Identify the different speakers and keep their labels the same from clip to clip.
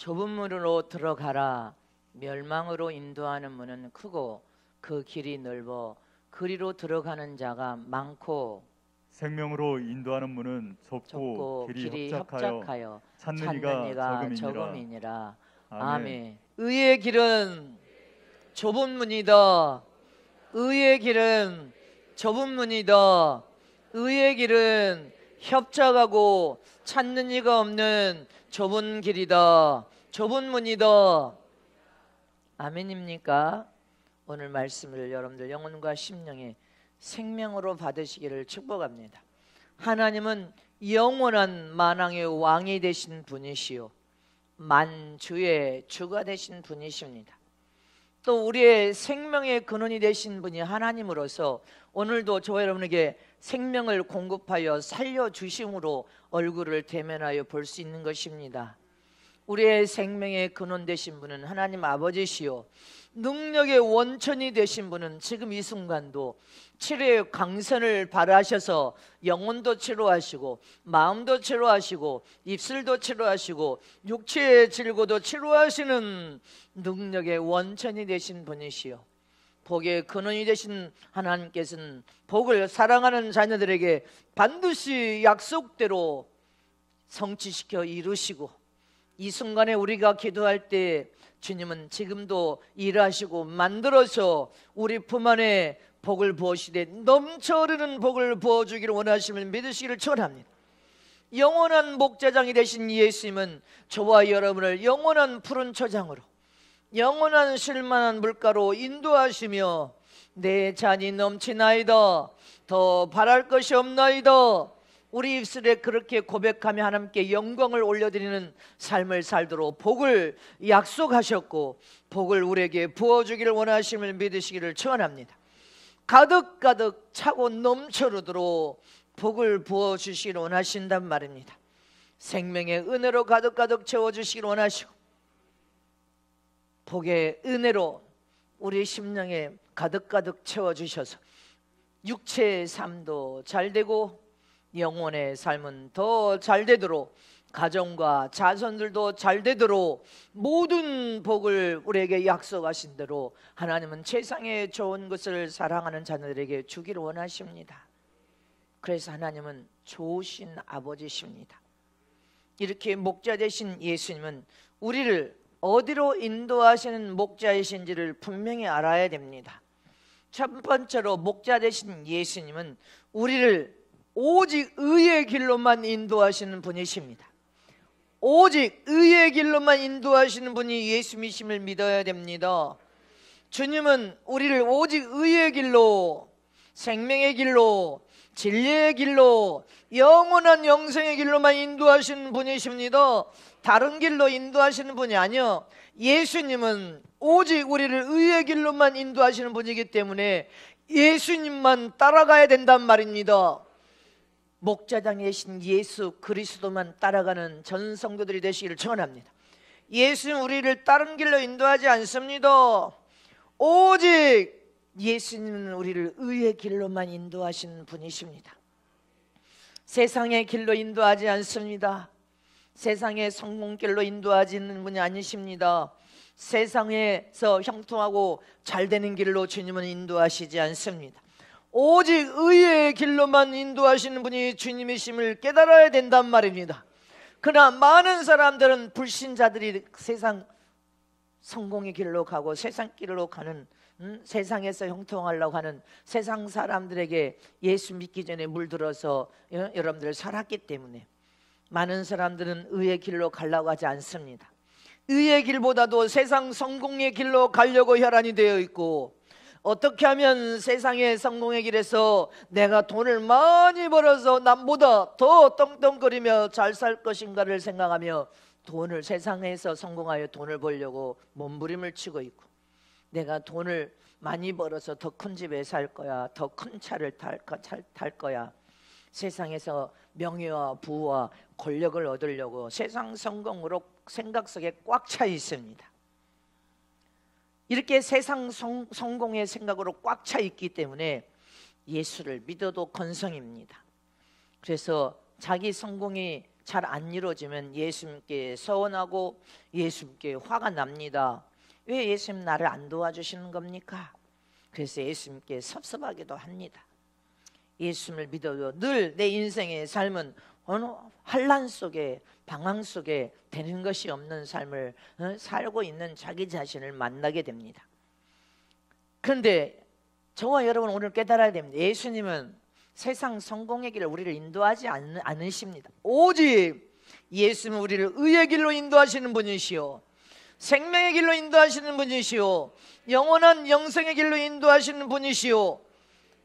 Speaker 1: 좁은 문으로 들어가라. 멸망으로 인도하는 문은 크고 그 길이 넓어 그리로 들어가는 자가 많고
Speaker 2: 생명으로 인도하는 문은 좁고 길이 협착하여 찾는 이가 적음이니라.
Speaker 1: 아멘. 의의 길은 좁은 문이다. 의의 길은 좁은 문이다. 의의 길은 협착하고 찾는 이가 없는 좁은 길이다. 좁은 문이다. 아멘입니까? 오늘 말씀을 여러분들 영혼과 심령의 생명으로 받으시기를 축복합니다. 하나님은 영원한 만왕의 왕이 되신 분이시요 만주의 주가 되신 분이십니다. 또 우리의 생명의 근원이 되신 분이 하나님으로서 오늘도 저와 여러분에게 생명을 공급하여 살려주심으로 얼굴을 대면하여 볼 수 있는 것입니다. 우리의 생명의 근원 되신 분은 하나님 아버지시요 능력의 원천이 되신 분은 지금 이 순간도 치료의 강선을 발하셔서 영혼도 치료하시고 마음도 치료하시고 입술도 치료하시고 육체의 질고도 치료하시는 능력의 원천이 되신 분이시요 복의 근원이 되신 하나님께서는 복을 사랑하는 자녀들에게 반드시 약속대로 성취시켜 이루시고 이 순간에 우리가 기도할 때 주님은 지금도 일하시고 만들어서 우리 품 안에 복을 부으시되 넘쳐 흐르는 복을 부어주기를 원하심을 믿으시기를 축원합니다. 영원한 목자장이 되신 예수님은 저와 여러분을 영원한 푸른 초장으로 영원한 쉴만한 물가로 인도하시며 내 잔이 넘치나이다 더 바랄 것이 없나이다 우리 입술에 그렇게 고백하며 하나님께 영광을 올려드리는 삶을 살도록 복을 약속하셨고 복을 우리에게 부어주기를 원하심을 믿으시기를 축원합니다. 가득가득 차고 넘쳐흐르도록 복을 부어주시기를 원하신단 말입니다. 생명의 은혜로 가득가득 채워주시기를 원하시고 복의 은혜로 우리 심령에 가득가득 채워주셔서 육체의 삶도 잘되고 영혼의 삶은 더 잘되도록 가정과 자손들도 잘되도록 모든 복을 우리에게 약속하신 대로 하나님은 세상에 좋은 것을 사랑하는 자녀들에게 주기를 원하십니다. 그래서 하나님은 좋으신 아버지십니다. 이렇게 목자 되신 예수님은 우리를 어디로 인도하시는 목자이신지를 분명히 알아야 됩니다. 첫 번째로 목자 되신 예수님은 우리를 오직 의의 길로만 인도하시는 분이십니다. 오직 의의 길로만 인도하시는 분이 예수님이심을 믿어야 됩니다. 주님은 우리를 오직 의의 길로, 생명의 길로, 진리의 길로, 영원한 영생의 길로만 인도하시는 분이십니다. 다른 길로 인도하시는 분이 아니요, 예수님은 오직 우리를 의의 길로만 인도하시는 분이기 때문에 예수님만 따라가야 된단 말입니다. 목자장이신 예수 그리스도만 따라가는 전 성도들이 되시기를 축원합니다. 예수는 우리를 다른 길로 인도하지 않습니다. 오직 예수님은 우리를 의의 길로만 인도하시는 분이십니다. 세상의 길로 인도하지 않습니다. 세상의 성공길로 인도하시는 분이 아니십니다. 세상에서 형통하고 잘되는 길로 주님은 인도하시지 않습니다. 오직 의의 길로만 인도하시는 분이 주님이심을 깨달아야 된단 말입니다. 그러나 많은 사람들은 불신자들이 세상 성공의 길로 가고 세상 길로 가는 세상에서 형통하려고 하는 세상 사람들에게 예수 믿기 전에 물들어서 여러분들 살았기 때문에 많은 사람들은 의의 길로 가려고 하지 않습니다. 의의 길보다도 세상 성공의 길로 가려고 혈안이 되어 있고, 어떻게 하면 세상의 성공의 길에서 내가 돈을 많이 벌어서 남보다 더 떵떵거리며 잘 살 것인가를 생각하며 돈을 세상에서 성공하여 돈을 벌려고 몸부림을 치고 있고, 내가 돈을 많이 벌어서 더 큰 집에 살 거야, 더 큰 차를 탈 거야, 세상에서 명예와 부와 권력을 얻으려고 세상 성공으로 생각 속에 꽉 차 있습니다. 이렇게 세상 성공의 생각으로 꽉 차 있기 때문에 예수를 믿어도 건성입니다. 그래서 자기 성공이 잘 안 이루어지면 예수님께 서운하고 예수님께 화가 납니다. 왜 예수님 나를 안 도와주시는 겁니까? 그래서 예수님께 섭섭하기도 합니다. 예수님을 믿어도 늘 내 인생의 삶은 어느 환난 속에 방황 속에 되는 것이 없는 삶을 살고 있는 자기 자신을 만나게 됩니다. 그런데 저와 여러분 오늘 깨달아야 됩니다. 예수님은 세상 성공의 길을 우리를 인도하지 않으십니다. 오직 예수님은 우리를 의의 길로 인도하시는 분이시오, 생명의 길로 인도하시는 분이시오, 영원한 영생의 길로 인도하시는 분이시오.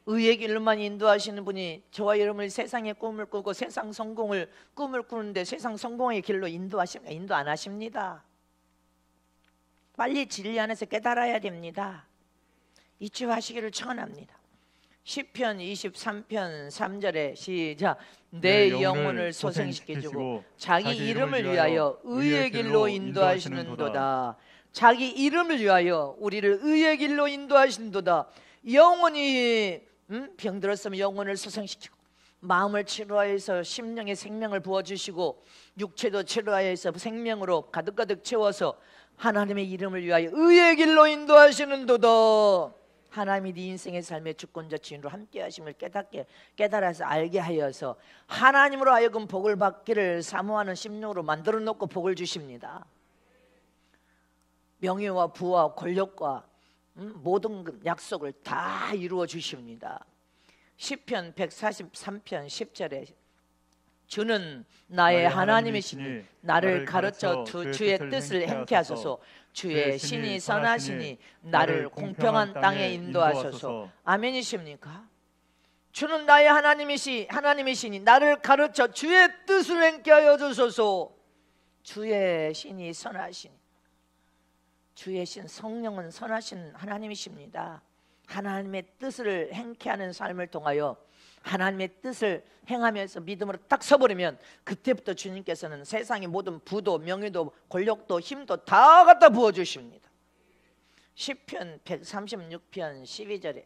Speaker 1: 의의 길로만 인도하시는 분이 저와 여러분을 세상의 꿈을 꾸고 세상 성공을 꿈을 꾸는데 세상 성공의 길로 인도 안 하십니다. 빨리 진리 안에서 깨달아야 됩니다. 잊지 마시기를 청합니다. 시편 23편 3절에 시작. 내 영혼을 소생시켜주고 자기 이름을 위하여 의의 길로 인도하시는도다. 자기 이름을 위하여 우리를 의의 길로 인도하시는도다. 영혼이 병들었으면 영혼을 소생시키고, 마음을 치료하여서 심령의 생명을 부어주시고, 육체도 치료하여서 생명으로 가득가득 채워서 하나님의 이름을 위하여 의의 길로 인도하시는도다. 하나님이 네 인생의 삶의 주권자 주인으로 함께 하심을 깨달아서 알게 하여서 하나님으로 하여금 복을 받기를 사모하는 심령으로 만들어 놓고 복을 주십니다. 명예와 부와 권력과 모든 약속을 다 이루어 주십니다. 시편 143편 10절에 주는 나의 하나님이시니 나를 가르쳐 주의 뜻을 행케 하소서. 주의 신이 선하시니 나를 공평한 땅에 인도하소서. 아멘이십니까? 주는 나의 하나님이시니 나를 가르쳐 주의 뜻을 행케 하여 주소서. 주의 신이 선하시니, 주의 신 성령은 선하신 하나님이십니다. 하나님의 뜻을 행케 하는 삶을 통하여 하나님의 뜻을 행하면서 믿음으로 딱 서버리면 그때부터 주님께서는 세상의 모든 부도 명예도 권력도 힘도 다 갖다 부어주십니다. 시편 136편 12절에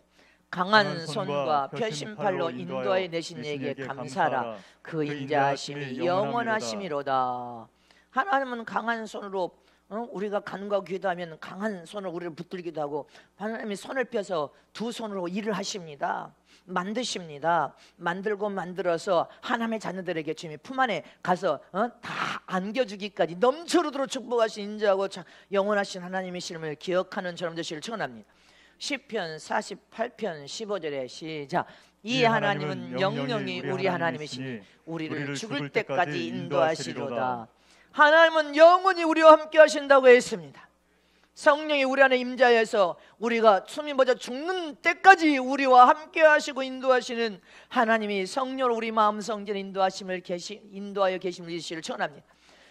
Speaker 1: 강한 손과 표심팔로 인도하여 내신 이에게 감사하라. 그 인자하심이 영원하심이로다. 하나님은 강한 손으로 우리가 간과 기도하면 강한 손을 우리를 붙들기도 하고, 하나님이 손을 펴서 두 손으로 일을 하십니다. 만드십니다. 만들고 만들어서 하나님의 자녀들에게 주님의 품 안에 가서 다 안겨주기까지 넘쳐흐르도록 축복하신 인자하고 영원하신 하나님의 이름을 기억하는 저놈 되시기를 축원합니다. 시편 48편 15절에 시작. 이 하나님은 영영이 우리 하나님이시니 우리를 죽을 때까지 인도하시리로다. 하나님은 영원히 우리와 함께 하신다고 했습니다. 성령이 우리 안에 임재하여서 우리가 숨이 멎어 죽는 때까지 우리와 함께 하시고 인도하시는 하나님이 성령으로 우리 마음 성전에 인도하여 계심을 이시를 축원합니다.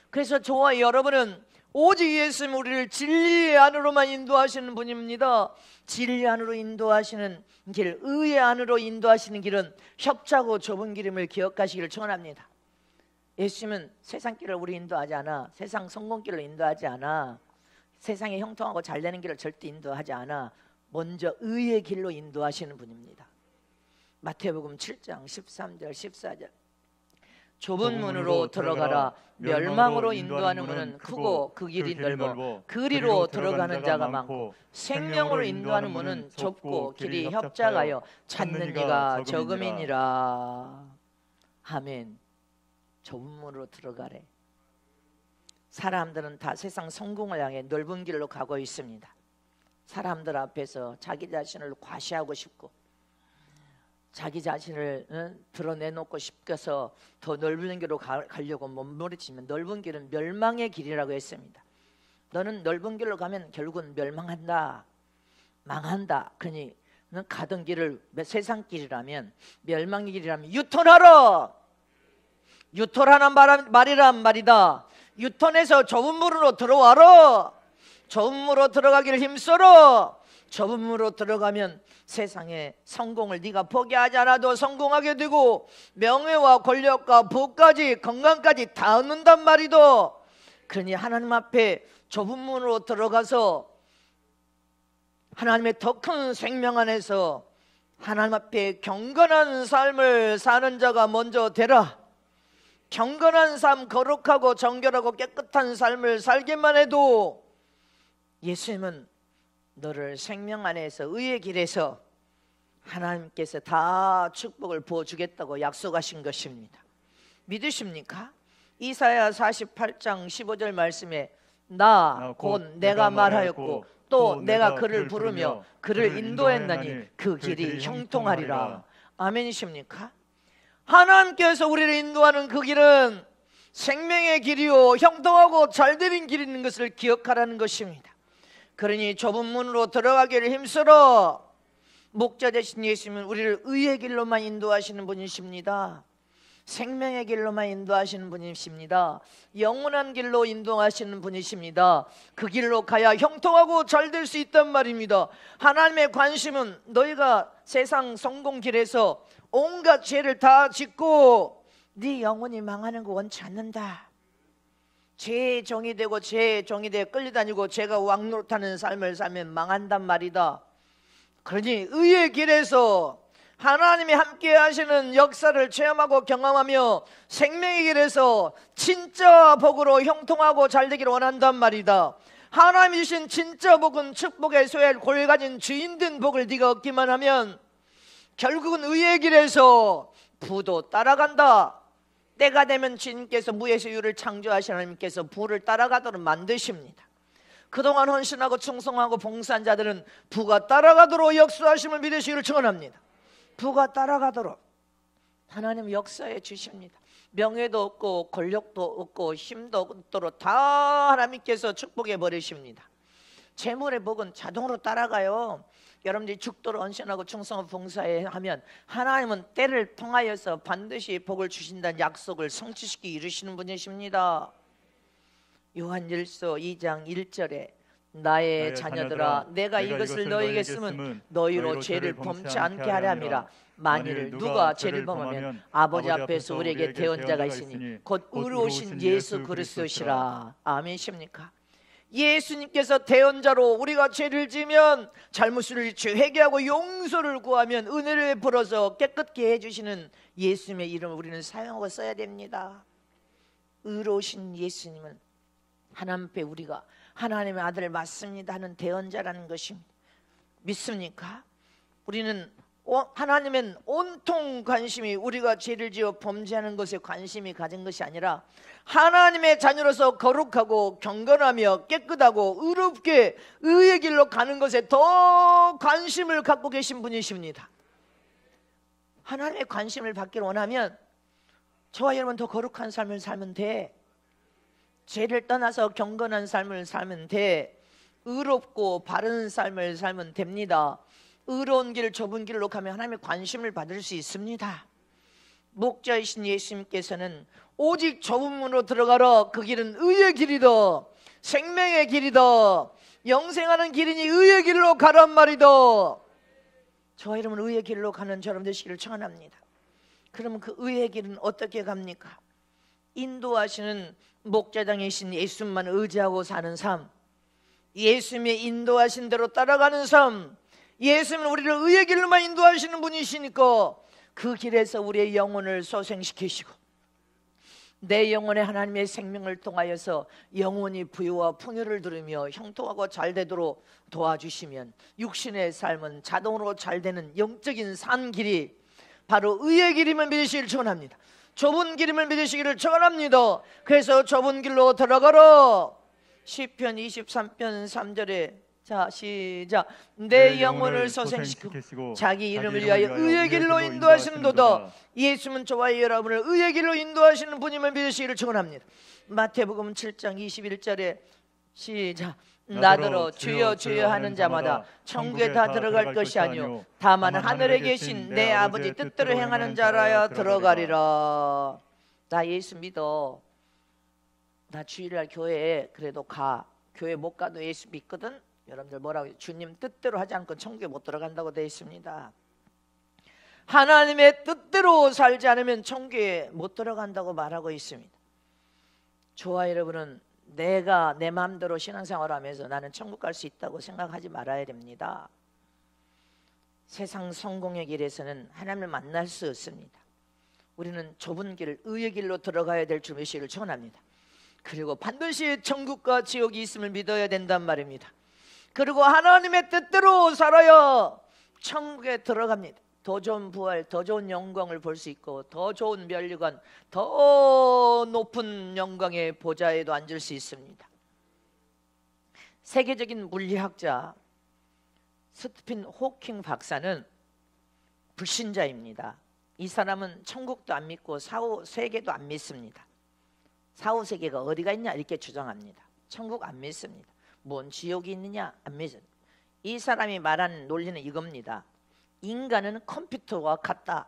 Speaker 1: 그래서 저와 여러분은 오직 예수님 우리를 진리 안으로만 인도하시는 분입니다. 진리 안으로 인도하시는 길, 의의 안으로 인도하시는 길은 협착고 좁은 길임을 기억하시기를 축원합니다. 예수님은 세상 길을 우리 인도하지 않아. 세상 성공길을 인도하지 않아. 세상에 형통하고 잘되는 길을 절대 인도하지 않아. 먼저 의의 길로 인도하시는 분입니다. 마태복음 7장 13절 14절. 좁은 문으로 들어가라. 멸망으로 인도하는 문은 크고 그 길이 넓어 그리로 들어가는 자가 많고, 생명으로 인도하는 문은 좁고 길이 협착하여 찾는 이가 적음이니라. 아멘. 좁은 문으로 들어가래. 사람들은 다 세상 성공을 향해 넓은 길로 가고 있습니다. 사람들 앞에서 자기 자신을 과시하고 싶고 자기 자신을 드러내놓고 싶어서 더 넓은 길로 가려고 몸부림치면 넓은 길은 멸망의 길이라고 했습니다. 너는 넓은 길로 가면 결국은 멸망한다, 망한다. 그러니 가던 길을 세상 길이라면, 멸망의 길이라면 유턴하라. 유턴하는 말이란 말이다. 유턴해서 좁은 문으로 들어와라. 좁은 문으로 들어가기를 힘써라. 좁은 문으로 들어가면 세상의 성공을 네가 포기하지 않아도 성공하게 되고, 명예와 권력과 복까지 건강까지 다 얻는단 말이다. 그러니 하나님 앞에 좁은 문으로 들어가서 하나님의 더 큰 생명 안에서 하나님 앞에 경건한 삶을 사는 자가 먼저 되라. 경건한 삶, 거룩하고 정결하고 깨끗한 삶을 살기만 해도 예수님은 너를 생명 안에서 의의 길에서 하나님께서 다 축복을 부어주겠다고 약속하신 것입니다. 믿으십니까? 이사야 48장 15절 말씀에 나 곧 내가 말하였고 또 내가 그를 부르며 그를 인도했나니 그 길이 형통하리라. 아멘이십니까? 하나님께서 우리를 인도하는 그 길은 생명의 길이요 형통하고 잘되는 길이 있는 것을 기억하라는 것입니다. 그러니 좁은 문으로 들어가기를 힘쓰러 목자 되신 예수님은 우리를 의의 길로만 인도하시는 분이십니다. 생명의 길로만 인도하시는 분이십니다. 영원한 길로 인도하시는 분이십니다. 그 길로 가야 형통하고 잘 될 수 있단 말입니다. 하나님의 관심은 너희가 세상 성공 길에서 온갖 죄를 다 짓고 네 영혼이 망하는 거 원치 않는다. 죄의 종이 되고 죄의 종이 되어 끌려다니고 죄가 왕노릇하는 삶을 살면 망한단 말이다. 그러니 의의 길에서 하나님이 함께 하시는 역사를 체험하고 경험하며 생명의 길에서 진짜 복으로 형통하고 잘되기를 원한단 말이다. 하나님이 주신 진짜 복은 축복의 소열 골 가진 주인된 복을 네가 얻기만 하면 결국은 의의 길에서 부도 따라간다. 때가 되면 주님께서 무에서 유를 창조하신 하나님께서 부를 따라가도록 만드십니다. 그동안 헌신하고 충성하고 봉사한 자들은 부가 따라가도록 역사하심을 믿으시기를 축원합니다. 부가 따라가도록 하나님 역사해 주십니다. 명예도 없고 권력도 없고 힘도 없도록 다 하나님께서 축복해 버리십니다. 재물의 복은 자동으로 따라가요. 여러분들이 죽도록 헌신하고 충성하고 봉사하면 하나님은 때를 통하여서 반드시 복을 주신다는 약속을 성취시키기 이루시는 분이십니다. 요한일서 2장 1절에 나의 자녀들아 내가 이것을 너희에게 쓰면 너희로 죄를 범치 않게 하려 함이라. 만일 누가 죄를 범하면 아버지 앞에서 우리에게 대언자가 있으니 곧 의로우신 예수 그리스도시라. 아멘이십니까? 예수님께서 대언자로 우리가 죄를 지으면 잘못을 회개하고 용서를 구하면 은혜를 베풀어서 깨끗게 해주시는 예수님의 이름을 우리는 사용하고 써야 됩니다. 의로우신 예수님은 하나님 앞에 우리가 하나님의 아들 맞습니다 하는 대언자라는 것입니다. 믿습니까? 우리는 하나님은 온통 관심이 우리가 죄를 지어 범죄하는 것에 관심이 가진 것이 아니라 하나님의 자녀로서 거룩하고 경건하며 깨끗하고 의롭게 의의 길로 가는 것에 더 관심을 갖고 계신 분이십니다. 하나님의 관심을 받기를 원하면 저와 여러분 더 거룩한 삶을 살면 돼. 죄를 떠나서 경건한 삶을 살면 돼. 의롭고 바른 삶을 살면 됩니다. 의로운 길, 좁은 길로 가면 하나님의 관심을 받을 수 있습니다. 목자이신 예수님께서는 오직 좁은 문으로 들어가라. 그 길은 의의 길이다. 생명의 길이다. 영생하는 길이니 의의 길로 가란 말이다. 저와 여러분 의의 길로 가는 저러분 되시기를 청원합니다. 그러면 그 의의 길은 어떻게 갑니까? 인도하시는 목자장이신 예수님만 의지하고 사는 삶, 예수님의 인도하신 대로 따라가는 삶, 예수님은 우리를 의의 길로만 인도하시는 분이시니까 그 길에서 우리의 영혼을 소생시키시고 내 영혼에 하나님의 생명을 통하여서 영혼이 부유와 풍요를 누리며 형통하고 잘 되도록 도와주시면 육신의 삶은 자동으로 잘 되는 영적인 산 길이 바로 의의 길임을 믿으시기를 축원합니다. 좁은 길임을 믿으시기를 축원합니다. 그래서 좁은 길로 들어가라. 시편 23편 3절에 자 시작. 내 영혼을 소생시키고 자기 이름을 위하여 의의 길로 인도하시는도다. 예수님은 저와 여러분을 의의 길로 인도하시는 분임을 믿으시기를 축원합니다. 마태복음 7장 21절에 시작. 나더러 주여 주여 하는 자마다 천국에 다 들어갈 것이 아니요 다만 하늘에 계신 내 아버지 뜻대로 행하는 자라야 들어가리라. 나 예수 믿어. 나 주일날 교회에 그래도 가. 교회 못 가도 예수 믿거든. 여러분들 뭐라고 주님 뜻대로 하지 않고 천국에 못 들어간다고 되어 있습니다. 하나님의 뜻대로 살지 않으면 천국에 못 들어간다고 말하고 있습니다. 저와 여러분은 내가 내 마음대로 신앙생활하면서 나는 천국 갈 수 있다고 생각하지 말아야 됩니다. 세상 성공의 길에서는 하나님을 만날 수 없습니다. 우리는 좁은 길, 의의 길로 들어가야 될 줄 메시를 전합니다. 그리고 반드시 천국과 지옥이 있음을 믿어야 된단 말입니다. 그리고 하나님의 뜻대로 살아야 천국에 들어갑니다. 더 좋은 부활, 더 좋은 영광을 볼 수 있고 더 좋은 면류관, 더 높은 영광의 보좌에도 앉을 수 있습니다. 세계적인 물리학자 스티픈 호킹 박사는 불신자입니다. 이 사람은 천국도 안 믿고 사후세계도 안 믿습니다. 사후세계가 어디가 있냐 이렇게 주장합니다. 천국 안 믿습니다. 뭔 지옥이 있느냐 안 믿습니다. 이 사람이 말하는 논리는 이겁니다. 인간은 컴퓨터와 같다.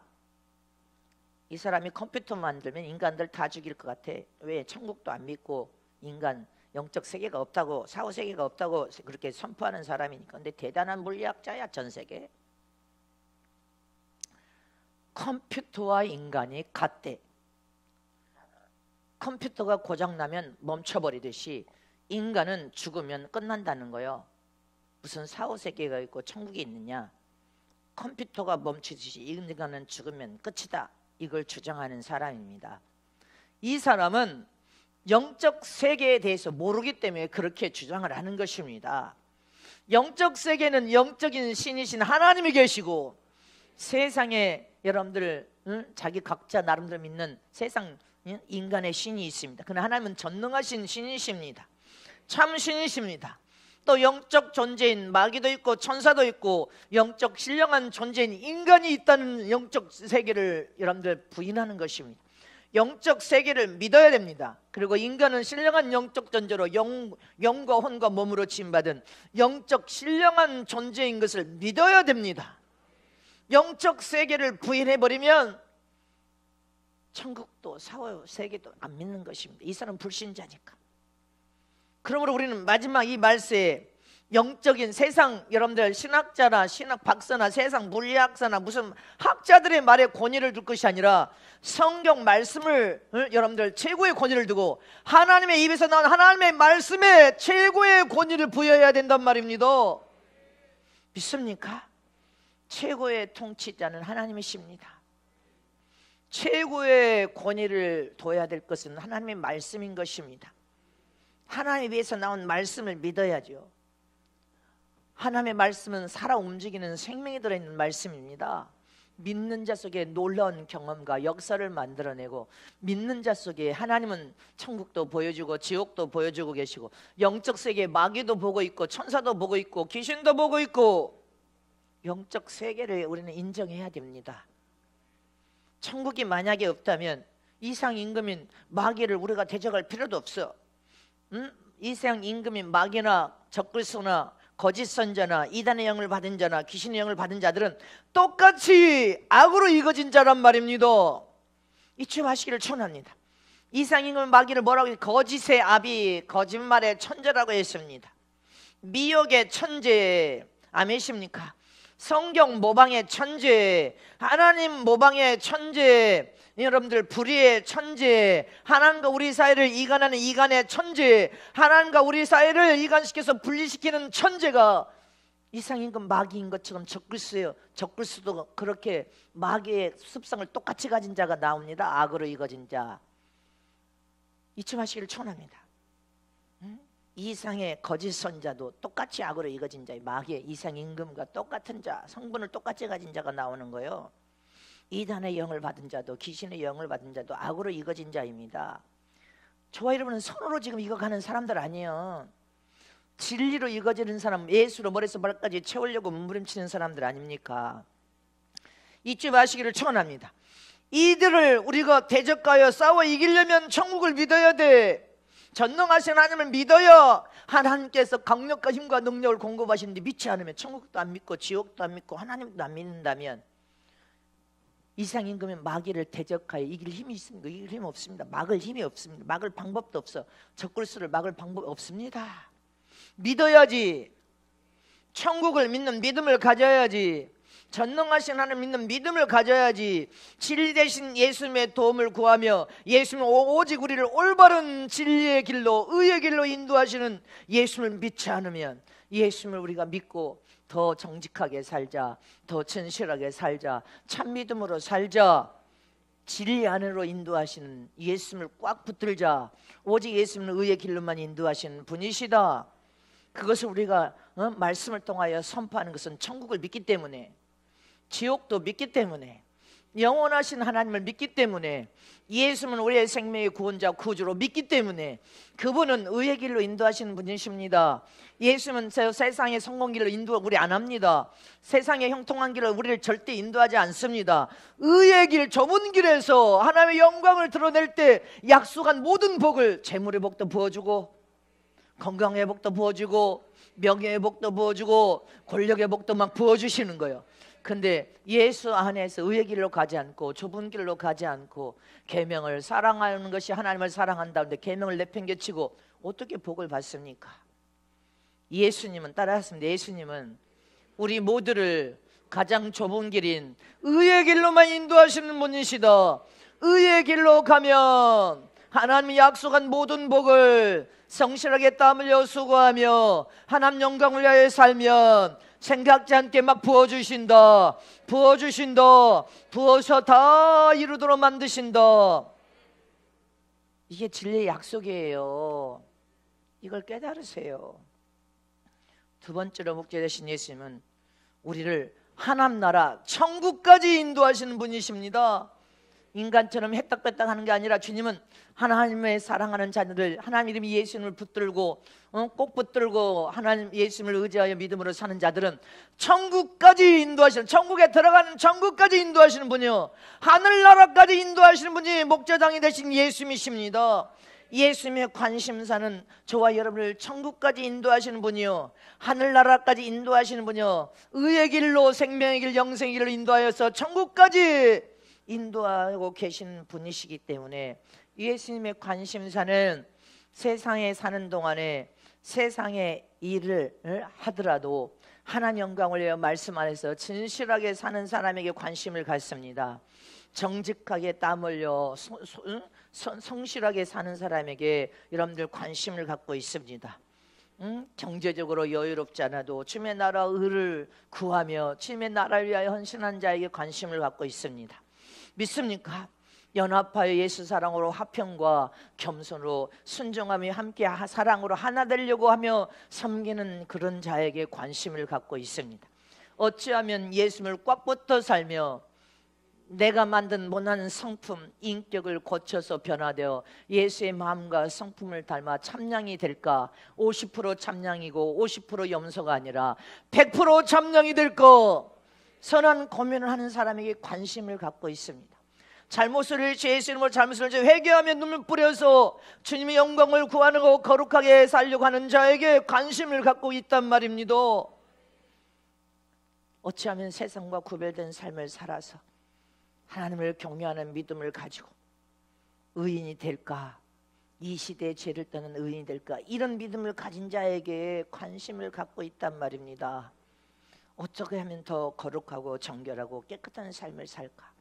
Speaker 1: 이 사람이 컴퓨터 만들면 인간들 다 죽일 것 같아. 왜? 천국도 안 믿고 인간 영적 세계가 없다고, 사후 세계가 없다고 그렇게 선포하는 사람이니까. 근데 대단한 물리학자야, 전 세계. 컴퓨터와 인간이 같대. 컴퓨터가 고장나면 멈춰버리듯이 인간은 죽으면 끝난다는 거예요. 무슨 사후 세계가 있고 천국이 있느냐? 컴퓨터가 멈추듯이 인간은 죽으면 끝이다. 이걸 주장하는 사람입니다. 이 사람은 영적 세계에 대해서 모르기 때문에 그렇게 주장을 하는 것입니다. 영적 세계는 영적인 신이신 하나님이 계시고 세상에 여러분들 자기 각자 나름대로 믿는 세상 인간의 신이 있습니다. 그러나 하나님은 전능하신 신이십니다. 참 신이십니다. 또 영적 존재인 마귀도 있고 천사도 있고 영적 신령한 존재인 인간이 있다는 영적 세계를 여러분들 부인하는 것입니다. 영적 세계를 믿어야 됩니다. 그리고 인간은 신령한 영적 존재로 영과 혼과 몸으로 지음받은 영적 신령한 존재인 것을 믿어야 됩니다. 영적 세계를 부인해버리면 천국도 사후 세계도 안 믿는 것입니다. 이 사람은 불신자니까. 그러므로 우리는 마지막 이 말세에 영적인 세상 여러분들 신학자나 신학 박사나 세상 물리학사나 무슨 학자들의 말에 권위를 둘 것이 아니라 성경 말씀을 여러분들 최고의 권위를 두고 하나님의 입에서 나온 하나님의 말씀에 최고의 권위를 부여해야 된단 말입니다. 믿습니까? 최고의 통치자는 하나님이십니다. 최고의 권위를 둬야 될 것은 하나님의 말씀인 것입니다. 하나님 위에서 나온 말씀을 믿어야죠. 하나님의 말씀은 살아 움직이는 생명이 들어있는 말씀입니다. 믿는 자 속에 놀라운 경험과 역사를 만들어내고 믿는 자 속에 하나님은 천국도 보여주고 지옥도 보여주고 계시고 영적 세계에 마귀도 보고 있고 천사도 보고 있고 귀신도 보고 있고 영적 세계를 우리는 인정해야 됩니다. 천국이 만약에 없다면 이상 임금인 마귀를 우리가 대적할 필요도 없어. 이상 임금인 마귀나 적그리스도나 거짓 선자나 이단의 영을 받은 자나 귀신의 영을 받은 자들은 똑같이 악으로 이거진 자란 말입니다. 잊지 마시기를 촉원합니다. 이상 임금 마귀를 뭐라고 해요? 거짓의 아비, 거짓말의 천재라고 했습니다. 미혹의 천재. 아멘이십니까? 성경 모방의 천재, 하나님 모방의 천재, 여러분들 불의의 천재, 하나님과 우리 사이를 이간하는 이간의 천재, 하나님과 우리 사이를 이간시켜서 분리시키는 천재가 이상임금 마귀인 것처럼 적그리스도예요. 적그리스도도 그렇게 마귀의 습성을 똑같이 가진 자가 나옵니다. 악으로 이거진 자. 잊지 마시기를 촉원합니다. 이상의 거짓 선자도 똑같이 악으로 이거진 자의 마귀의 이상 임금과 똑같은 자, 성분을 똑같이 가진 자가 나오는 거예요. 이단의 영을 받은 자도 귀신의 영을 받은 자도 악으로 이거진 자입니다. 저와 여러분은 손으로 지금 이거가는 사람들 아니에요. 진리로 이거지는 사람, 예수로 머리에서 발까지 채우려고 몸부림치는 사람들 아닙니까? 잊지 마시기를 촉원합니다. 이들을 우리가 대적하여 싸워 이기려면 천국을 믿어야 돼. 전능하신 하나님을 믿어야 하나님께서 강력한 힘과 능력을 공급하시는데 믿지 않으면 천국도 안 믿고 지옥도 안 믿고 하나님도 안 믿는다면 이상 임금의 마귀를 대적하여 이길 힘이 있습니까? 이길 힘이 없습니다. 막을 힘이 없습니다. 막을 방법도 없어. 적그리스도를 막을 방법이 없습니다. 믿어야지. 천국을 믿는 믿음을 가져야지. 전능하신 하나님 믿는 믿음을 가져야지. 진리 대신 예수님의 도움을 구하며 예수님 오직 우리를 올바른 진리의 길로 의의 길로 인도하시는 예수님을 믿지 않으면 예수님을 우리가 믿고 더 정직하게 살자, 더 진실하게 살자, 참 믿음으로 살자. 진리 안으로 인도하시는, 예수님을 꽉 붙들자, 오직 예수님은 의의 길로만 인도하시는 분이시다. 그것을 우리가 말씀을 통하여 선포하는 것은 천국을 믿기 때문에, 지옥도 믿기 때문에, 영원하신 하나님을 믿기 때문에, 예수님은 우리의 생명의 구원자 구주로 믿기 때문에, 그분은 의의 길로 인도하시는 분이십니다. 예수님은 세상의 성공 길로 인도 우리 안 합니다. 세상의 형통한 길로 우리를 절대 인도하지 않습니다. 의의 길, 좁은 길에서 하나님의 영광을 드러낼 때 약속한 모든 복을, 재물의 복도 부어주고, 건강의 복도 부어주고, 명예의 복도 부어주고, 권력의 복도 막 부어주시는 거예요. 근데 예수 안에서 의의 길로 가지 않고 좁은 길로 가지 않고 계명을 사랑하는 것이 하나님을 사랑한다는데 계명을 내팽개치고 어떻게 복을 받습니까? 예수님은, 따라하십니다. 예수님은 우리 모두를 가장 좁은 길인 의의 길로만 인도하시는 분이시다. 의의 길로 가면 하나님이 약속한 모든 복을 성실하게 땀 흘려 수고하며 하나님 영광을 위하여 살면 생각지 않게 막 부어주신다. 부어주신다. 부어서 다 이루도록 만드신다. 이게 진리의 약속이에요. 이걸 깨달으세요. 두 번째로 목자 되신 예수님은 우리를 하나님 나라 천국까지 인도하시는 분이십니다. 인간처럼 했딱뺐딱 하는 게 아니라 주님은 하나님의 사랑하는 자녀들, 하나님 이름이 예수님을 붙들고 꼭 붙들고 하나님 예수님을 의지하여 믿음으로 사는 자들은 천국까지 인도하시는, 천국에 들어가는 천국까지 인도하시는 분이요, 하늘나라까지 인도하시는 분이 목자장이 되신 예수님이십니다. 예수님의 관심사는 저와 여러분을 천국까지 인도하시는 분이요, 하늘나라까지 인도하시는 분이요, 의의 길로, 생명의 길, 영생의 길로 인도하여서 천국까지 인도하고 계신 분이시기 때문에 예수님의 관심사는 세상에 사는 동안에 세상의 일을 하더라도 하나님 영광을 위하여 말씀 안에서 진실하게 사는 사람에게 관심을 갖습니다. 정직하게 땀 흘려 성실하게 사는 사람에게 여러분들 관심을 갖고 있습니다. 경제적으로 여유롭지 않아도 주님의 나라 의를 구하며 주님의 나라를 위하여 헌신한 자에게 관심을 갖고 있습니다. 믿습니까? 연합하여 예수 사랑으로 화평과 겸손으로 순종함이 함께 사랑으로 하나 되려고 하며 섬기는 그런 자에게 관심을 갖고 있습니다. 어찌하면 예수님을 꽉 붙어 살며 내가 만든 못난 성품, 인격을 고쳐서 변화되어 예수의 마음과 성품을 닮아 참량이 될까? 50% 참량이고 50% 염소가 아니라 100% 참량이 될까? 선한 고민을 하는 사람에게 관심을 갖고 있습니다. 잘못을 예수님으로 잘못을 회개하며 눈물 뿌려서 주님의 영광을 구하는 거 거룩하게 살려고 하는 자에게 관심을 갖고 있단 말입니다. 어찌하면 세상과 구별된 삶을 살아서 하나님을 경외하는 믿음을 가지고 의인이 될까? 이 시대의 죄를 떠는 의인이 될까? 이런 믿음을 가진 자에게 관심을 갖고 있단 말입니다. 어떻게 하면 더 거룩하고 정결하고 깨끗한 삶을 살까?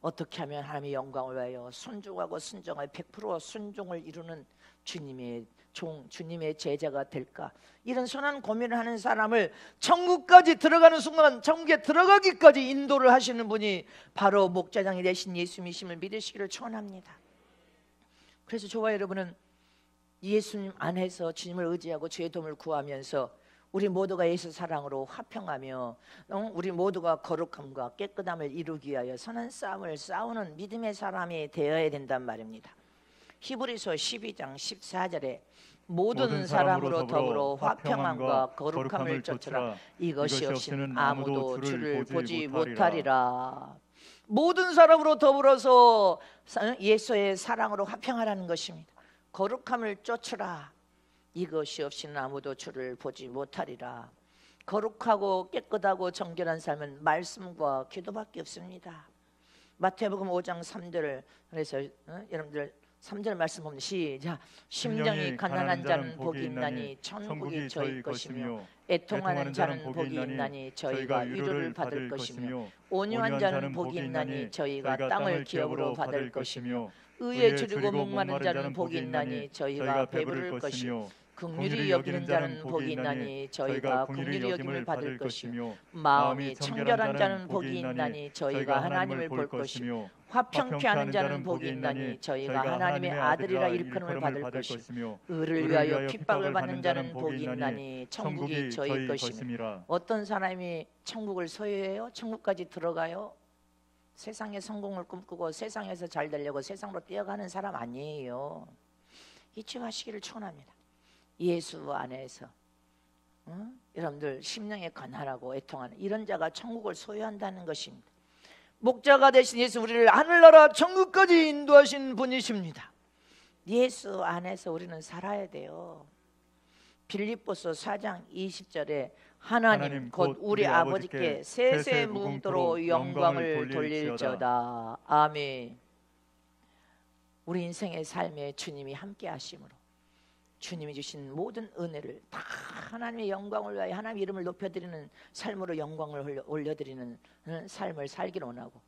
Speaker 1: 어떻게 하면 하나님의 영광을 위하여 순종하고 순종하여 100% 순종을 이루는 주님의 종, 주님의 제자가 될까? 이런 선한 고민을 하는 사람을 천국까지 들어가는 순간, 천국에 들어가기까지 인도를 하시는 분이 바로 목자장이 되신 예수님이심을 믿으시기를 축원합니다. 그래서 저와 여러분은 예수님 안에서 주님을 의지하고 주의 도움을 구하면서 우리 모두가 예수 사랑으로 화평하며 우리 모두가 거룩함과 깨끗함을 이루기 위하여 선한 싸움을 싸우는 믿음의 사람이 되어야 된단 말입니다. 히브리서 12장 14절에 모든 사람으로 더불어 화평함과 거룩함을 쫓으라. 이것이 없이는 아무도 주를 보지 못하리라. 모든 사람으로 더불어서 예수의 사랑으로 화평하라는 것입니다. 거룩함을 쫓으라. 이것이 없이는 아무도 주를 보지 못하리라. 거룩하고 깨끗하고 정결한 삶은 말씀과 기도밖에 없습니다. 마태복음 5장 3절을 그래서 여러분들 3절 말씀 보면 시작. 심령이 가난한 자는 복이 있나니 천국이 저희 것이며 애통하는 자는 복이 있나니 저희가 위로를 받을 것이며 온유한 자는 복이 있나니 저희가 땅을 기업으로 받을 것이며 의에 주리고 목마른 자는 복이 있나니 저희가 배부를 것이며 긍휼히 여기는 자는 복이 있나니 저희가 긍휼히 여김을 받을 것이며 마음이 청결한 자는 복이 있나니 저희가 하나님을 볼 것이며 화평케 하는 자는 복이 있나니 저희가 하나님의 아들이라 일컬음을 받을 것이며 의를 위하여 핍박을 받는 자는 복이 있나니 천국이 저희 것이며. 어떤 사람이 천국을 소유해요? 천국까지 들어가요? 세상의 성공을 꿈꾸고 세상에서 잘 되려고 세상으로 뛰어가는 사람 아니에요. 잊지 마시기를 축원합니다. 예수 안에서 여러분들 심령에 관하라고 애통하는 이런 자가 천국을 소유한다는 것입니다. 목자가 되신 예수, 우리를 하늘나라 천국까지 인도하신 분이십니다. 예수 안에서 우리는 살아야 돼요. 빌립보서 4장 20절에 하나님 곧 우리 아버지께 세세 무궁토로 영광을 돌릴지어다. 아멘. 우리 인생의 삶에 주님이 함께 하심으로 주님이 주신 모든 은혜를 다 하나님의 영광을 위하여 하나님의 이름을 높여드리는 삶으로 영광을 올려드리는 삶을 살기를 원하고,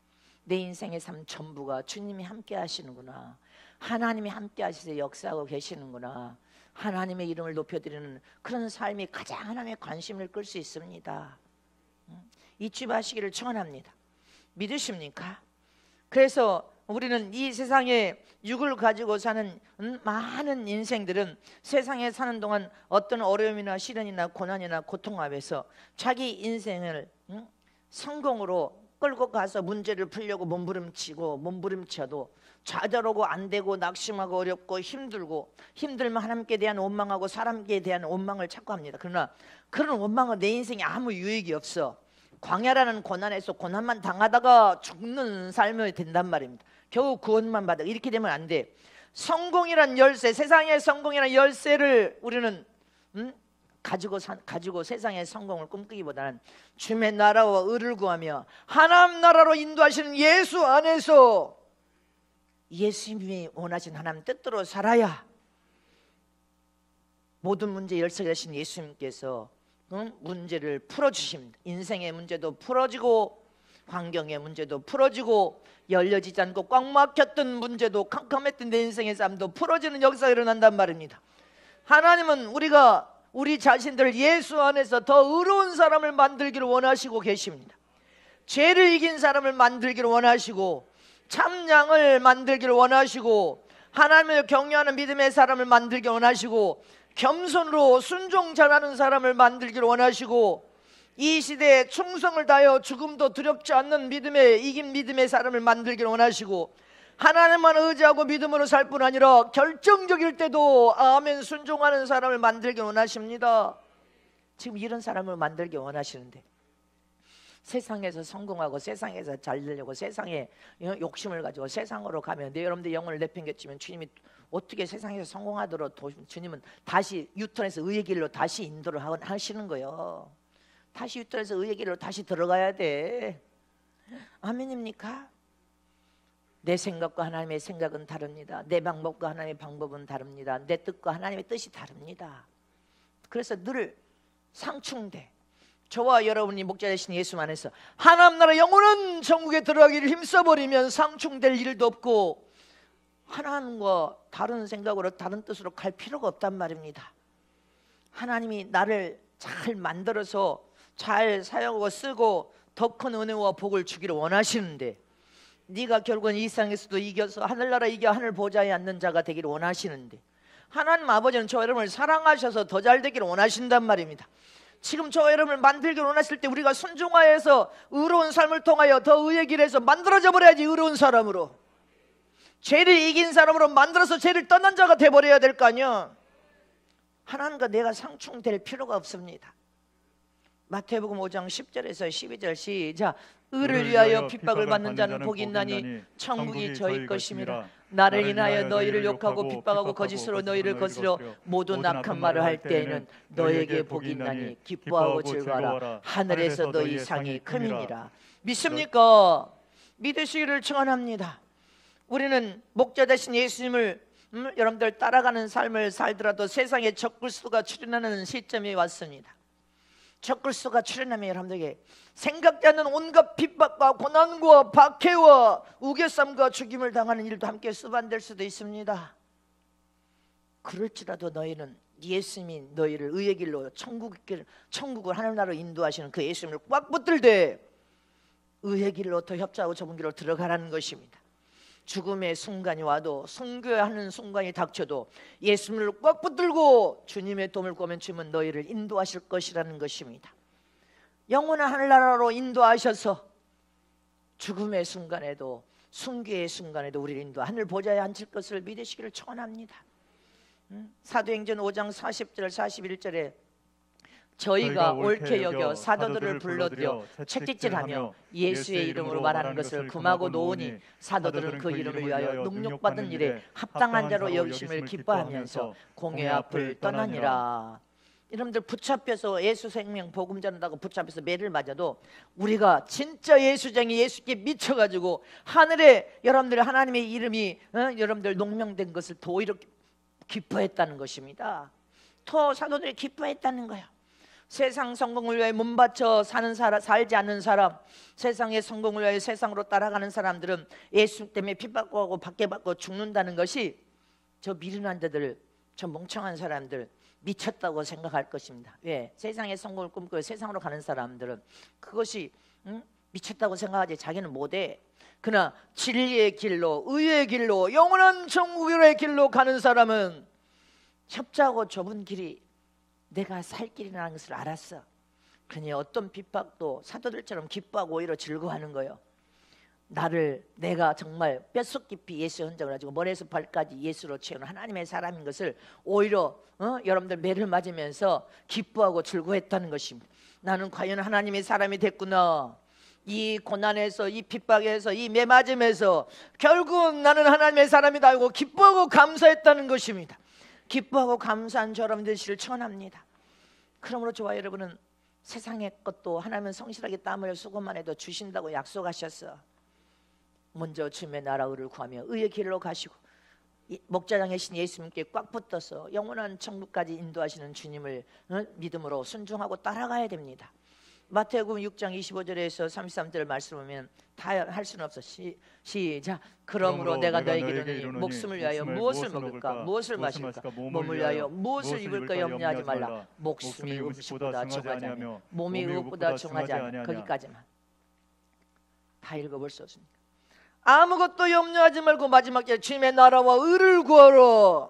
Speaker 1: 내 인생의 삶 전부가 주님이 함께 하시는구나, 하나님이 함께 하시서 역사하고 계시는구나, 하나님의 이름을 높여드리는 그런 삶이 가장 하나님의 관심을 끌 수 있습니다. 잊지 마시기를 축원합니다. 믿으십니까? 그래서 우리는 이 세상에 육을 가지고 사는 많은 인생들은 세상에 사는 동안 어떤 어려움이나 시련이나 고난이나 고통 앞에서 자기 인생을 성공으로 끌고 가서 문제를 풀려고 몸부림쳐도 좌절하고 안 되고 낙심하고 어렵고 힘들고, 힘들면 하나님께 대한 원망하고 사람께 대한 원망을 찾고 합니다. 그러나 그런 원망은 내 인생에 아무 유익이 없어. 광야라는 고난에서 고난만 당하다가 죽는 삶이 된단 말입니다. 겨우 구원만 받아. 이렇게 되면 안 돼. 성공이란 열쇠, 세상의 성공이란 열쇠를 우리는 가지고 세상의 성공을 꿈꾸기보다는 주님의 나라와 의를 구하며 하나님 나라로 인도하시는 예수 안에서 예수님이 원하신 하나님 뜻대로 살아야 모든 문제 열쇠가 되신 예수님께서 문제를 풀어주십니다. 인생의 문제도 풀어지고 환경의 문제도 풀어지고 열려지지 않고 꽉 막혔던 문제도 캄캄했던 내 인생의 삶도 풀어지는 역사가 일어난단 말입니다. 하나님은 우리 자신들을 예수 안에서 더 의로운 사람을 만들기를 원하시고 계십니다. 죄를 이긴 사람을 만들기를 원하시고 참 양을 만들기를 원하시고 하나님을 경외하는 믿음의 사람을 만들기를 원하시고 겸손으로 순종 잘하는 사람을 만들기를 원하시고 이 시대에 충성을 다하여 죽음도 두렵지 않는 이긴 믿음의 사람을 만들기를 원하시고 하나님만 의지하고 믿음으로 살 뿐 아니라 결정적일 때도 아멘 순종하는 사람을 만들기 원하십니다. 지금 이런 사람을 만들기 원하시는데 세상에서 성공하고 세상에서 잘 되려고 세상에 욕심을 가지고 세상으로 가면 여러분들 영혼을 내팽개치면 주님이 어떻게 세상에서 성공하도록 주님은 다시 유턴해서 의의 길로 다시 인도를 하시는 거예요. 다시 유턴해서 의의 길로 다시 들어가야 돼. 아멘입니까? 내 생각과 하나님의 생각은 다릅니다. 내 방법과 하나님의 방법은 다릅니다. 내 뜻과 하나님의 뜻이 다릅니다. 그래서 늘 상충돼. 저와 여러분이 목자 되신 예수 안에서 하나님 나라 영원한 천국에 들어가기를 힘써버리면 상충될 일도 없고 하나님과 다른 생각으로 다른 뜻으로 갈 필요가 없단 말입니다. 하나님이 나를 잘 만들어서 잘 사용하고 쓰고 더 큰 은혜와 복을 주기를 원하시는데 네가 결국은 이 세상에서도 이겨서 하늘나라 이겨 하늘 보좌에 앉는 자가 되기를 원하시는데 하나님 아버지는 저 여러분을 사랑하셔서 더 잘 되기를 원하신단 말입니다. 지금 저 여러분을 만들기를 원하실 때 우리가 순종하여서 의로운 삶을 통하여 더 의의 길에서 만들어져 버려야지. 의로운 사람으로 죄를 이긴 사람으로 만들어서 죄를 떠난 자가 돼버려야 될 거 아니야. 하나님과 내가 상충될 필요가 없습니다. 마태복음 5장 10절에서 12절 시작. 의를 위하여 핍박을 받는 자는 복이 있나니 천국이 저희 것임이라. 나를 인하여 너희를 욕하고 핍박하고 거짓으로 너희를 거스려 모든 악한 말을 할 때에는 너희에게 복이 있나니 기뻐하고 즐거워라. 하늘에서 너희 상이 큼이니라. 믿습니까? 믿으시기를 축원합니다. 우리는 목자 되신 예수님을 여러분들 따라가는 삶을 살더라도 세상에 적그리스도가 출현하는 시점이 왔습니다. 적그리스도가 출현하면 여러분들에게 생각지 않는 온갖 핍박과 고난과 박해와 우겨쌈과 죽임을 당하는 일도 함께 수반될 수도 있습니다. 그럴지라도 너희는 예수님이 너희를 의의 길로 천국을 하늘나라로 인도하시는 그 예수님을 꽉 붙들되 의의 길로 더 협조하고 좁은 길로 들어가라는 것입니다. 죽음의 순간이 와도 순교하는 순간이 닥쳐도 예수님을 꽉 붙들고 주님의 도움을 꾸면 주님은 너희를 인도하실 것이라는 것입니다. 영원한 하늘나라로 인도하셔서 죽음의 순간에도 순교의 순간에도 우리를 인도 하늘 보좌에 앉힐 것을 믿으시기를 축원합니다. 사도행전 5장 40절 41절에 저희가 옳게 여겨 사도들을 불러들여 채찍질하며 예수의 이름으로 말하는 것을 금하고 놓으니 사도들은 그 이름을 위하여 능욕받은 일에 합당한 자로 여기심을 기뻐하면서 공회 앞을 떠나니라. 여러분들 붙잡혀서 예수 생명 복음 전한다고 붙잡혀서 매를 맞아도 우리가 진짜 예수쟁이 예수께 미쳐가지고 하늘에 여러분들 하나님의 이름이 여러분들 농명된 것을 더 이렇게 기뻐했다는 것입니다. 더 사도들이 기뻐했다는 거예요. 세상 성공을 위해 몸바쳐 살지 않는 사람, 세상의 성공을 위해 세상으로 따라가는 사람들은 예수 때문에 핍박고 하고 박해받고 죽는다는 것이 저 미련한 자들, 저 멍청한 사람들 미쳤다고 생각할 것입니다. 왜? 세상의 성공을 꿈꾸고 세상으로 가는 사람들은 그것이 미쳤다고 생각하지 자기는 못해. 그러나 진리의 길로 의의 길로 영원한 천국의 길로 가는 사람은 협조하고 좁은 길이 내가 살 길이라는 것을 알았어. 그러니 어떤 핍박도 사도들처럼 기뻐하고 오히려 즐거워하는 거예요. 내가 정말 뼛속 깊이 예수의 흔적을 가지고 머리에서 발까지 예수로 채우는 하나님의 사람인 것을 오히려 여러분들 매를 맞으면서 기뻐하고 즐거워했다는 것입니다. 나는 과연 하나님의 사람이 됐구나. 이 고난에서 이 핍박에서 이 매 맞음에서 결국 나는 하나님의 사람이다 하고 기뻐하고 감사했다는 것입니다. 기뻐하고 감사한 저러분 되시를 축원합니다. 그러므로 저와 여러분은 세상의 것도 하나님은 성실하게 땀을 수고만 해도 주신다고 약속하셨어. 먼저 주님의 나라 의를 구하며 의의 길로 가시고 목자장의 신 예수님께 꽉 붙어서 영원한 천국까지 인도하시는 주님을 믿음으로 순종하고 따라가야 됩니다. 마태복음 6장 25절에서 33절 말씀을 보면 다 할 수는 없어. 시작. 그러므로 내가 너에게 이르노니 목숨을 위하여 무엇을 먹을까 무엇을 마실까 몸을 위하여 무엇을 입을까 염려하지 말라. 목숨이 음식보다 정하지 않으며 몸이 의복보다 정하지 않으며 거기까지만 다 읽어볼 수 없습니다. 아무것도 염려하지 말고 마지막에 주님의 나라와 의를 구하라.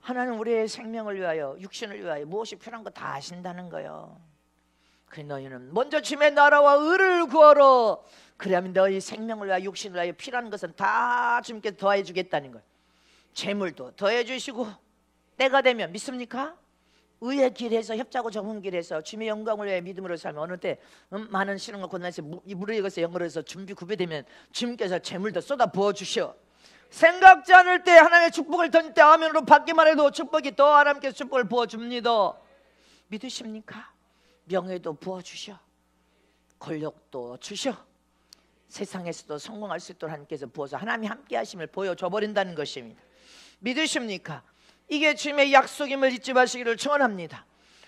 Speaker 1: 하나님 우리의 생명을 위하여 육신을 위하여 무엇이 필요한 거 다 아신다는 거예요. 그 너희는 먼저 주님의 나라와 의를 구하라. 그러면 너희 생명을 위하여 육신을 위하여 필요한 것은 다 주님께 더해 주겠다는 거예요. 재물도 더해 주시고 때가 되면 믿습니까? 의의 길에서 협자고 좁은 길에서 주님의 영광을 위해 믿음으로 살면 어느 때 많은 시련과 고난에서 무르익어서 영으로서 준비 구비되면 주님께서 재물도 쏟아 부어주셔. 생각지 않을 때 하나님의 축복을 던질 때 아멘으로 받기만 해도 축복이 더 하나님께서 축복을 부어줍니다. 믿으십니까? 명예도 부어주셔. 권력도 주셔. 세상에서도 성공할 수 있도록 하나님께서 부어서 하나님이 함께 하심을 보여줘 버린다는 것입니다. 믿으십니까? 이게 주님의 약속임을 잊지 마시기를 축원합니다.